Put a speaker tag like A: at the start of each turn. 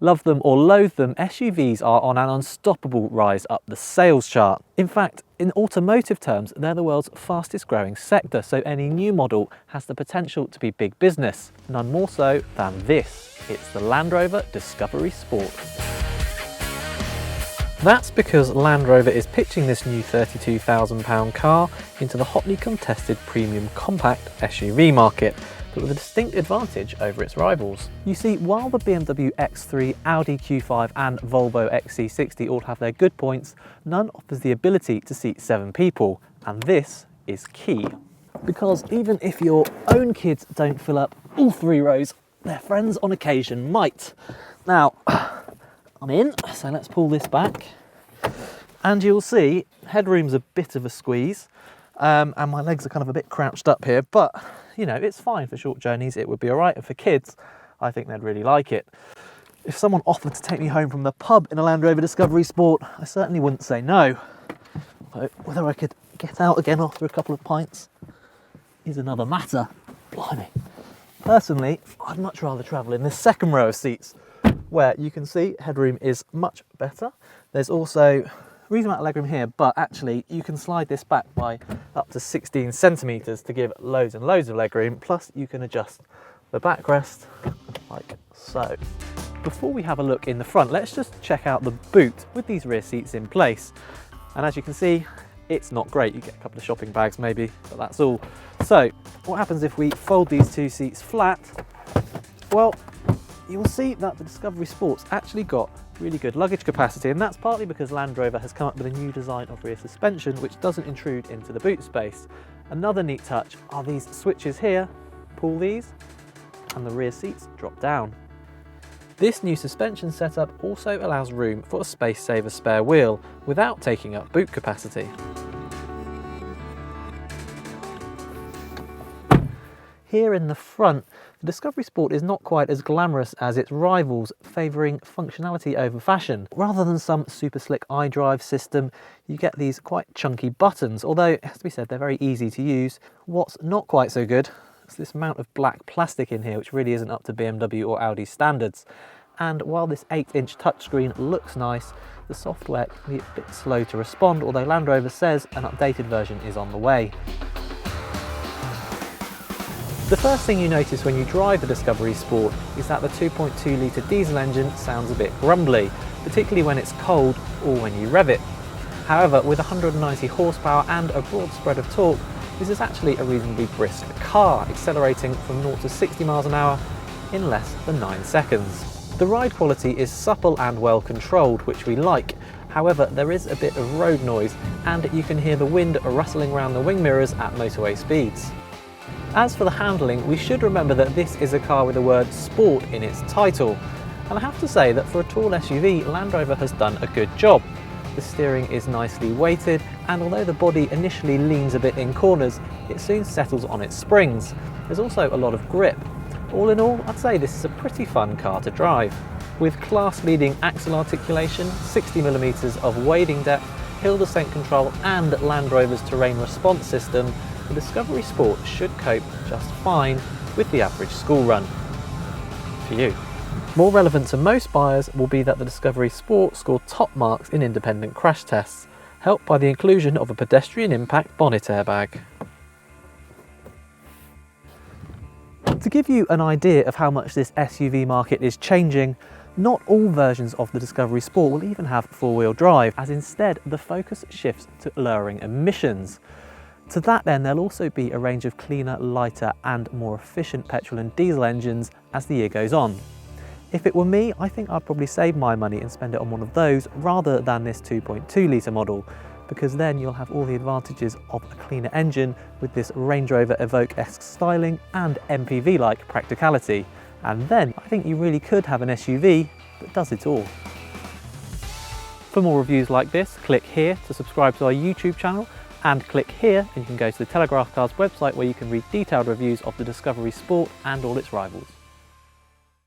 A: Love them or loathe them, SUVs are on an unstoppable rise up the sales chart. In fact, in automotive terms, they're the world's fastest growing sector, so any new model has the potential to be big business. None more so than this. It's the Land Rover Discovery Sport. That's because Land Rover is pitching this new £32,000 car into the hotly contested premium compact SUV market, but with a distinct advantage over its rivals. You see, while the BMW X3, Audi Q5 and Volvo XC60 all have their good points, none offers the ability to seat 7 people, and this is key. Because even if your own kids don't fill up all 3 rows, their friends on occasion might. Now, I'm in, so let's pull this back, and you'll see headroom's a bit of a squeeze, and my legs are kind of a bit crouched up here, but you know, it's fine for short journeys, it would be all right. And for kids, I think they'd really like it. If someone offered to take me home from the pub in a Land Rover Discovery Sport, I certainly wouldn't say no. But whether I could get out again after a couple of pints is another matter. Blimey. Personally, I'd much rather travel in this second row of seats, where you can see headroom is much better. There's also a reasonable amount of legroom here, but actually you can slide this back by up to 16 centimetres to give loads and loads of legroom, plus you can adjust the backrest like so. Before we have a look in the front, let's just check out the boot with these rear seats in place. And as you can see, it's not great. You get a couple of shopping bags maybe, but that's all. So what happens if we fold these 2 seats flat? Well, you'll see that the Discovery Sport's actually got really good luggage capacity, and that's partly because Land Rover has come up with a new design of rear suspension which doesn't intrude into the boot space. Another neat touch are these switches here. Pull these and the rear seats drop down. This new suspension setup also allows room for a space-saver spare wheel without taking up boot capacity. Here in the front, the Discovery Sport is not quite as glamorous as its rivals, favouring functionality over fashion. Rather than some super slick iDrive system, you get these quite chunky buttons, although it has to be said they're very easy to use. What's not quite so good is this amount of black plastic in here, which really isn't up to BMW or Audi standards. And while this 8-inch touchscreen looks nice, the software can be a bit slow to respond, although Land Rover says an updated version is on the way. The first thing you notice when you drive the Discovery Sport is that the 2.2 litre diesel engine sounds a bit grumbly, particularly when it's cold or when you rev it. However, with 190 horsepower and a broad spread of torque, this is actually a reasonably brisk car, accelerating from 0 to 60 miles an hour in less than 9 seconds. The ride quality is supple and well controlled, which we like. However, there is a bit of road noise, and you can hear the wind rustling around the wing mirrors at motorway speeds. As for the handling, we should remember that this is a car with the word sport in its title. And I have to say that for a tall SUV, Land Rover has done a good job. The steering is nicely weighted, and although the body initially leans a bit in corners, it soon settles on its springs. There's also a lot of grip. All in all, I'd say this is a pretty fun car to drive. With class-leading axle articulation, 60mm of wading depth, hill descent control and Land Rover's terrain response system, the Discovery Sport should cope just fine with the average school run. For you. More relevant to most buyers will be that the Discovery Sport scored top marks in independent crash tests, helped by the inclusion of a pedestrian impact bonnet airbag. To give you an idea of how much this SUV market is changing, not all versions of the Discovery Sport will even have four-wheel drive, as instead the focus shifts to lowering emissions. To that end, there'll also be a range of cleaner, lighter and more efficient petrol and diesel engines as the year goes on. If it were me, I think I'd probably save my money and spend it on one of those rather than this 2.2 litre model, because then you'll have all the advantages of a cleaner engine with this Range Rover Evoque-esque styling and MPV-like practicality. And then I think you really could have an SUV that does it all. For more reviews like this, click here to subscribe to our YouTube channel, and click here and you can go to the Telegraph Cars website where you can read detailed reviews of the Discovery Sport and all its rivals.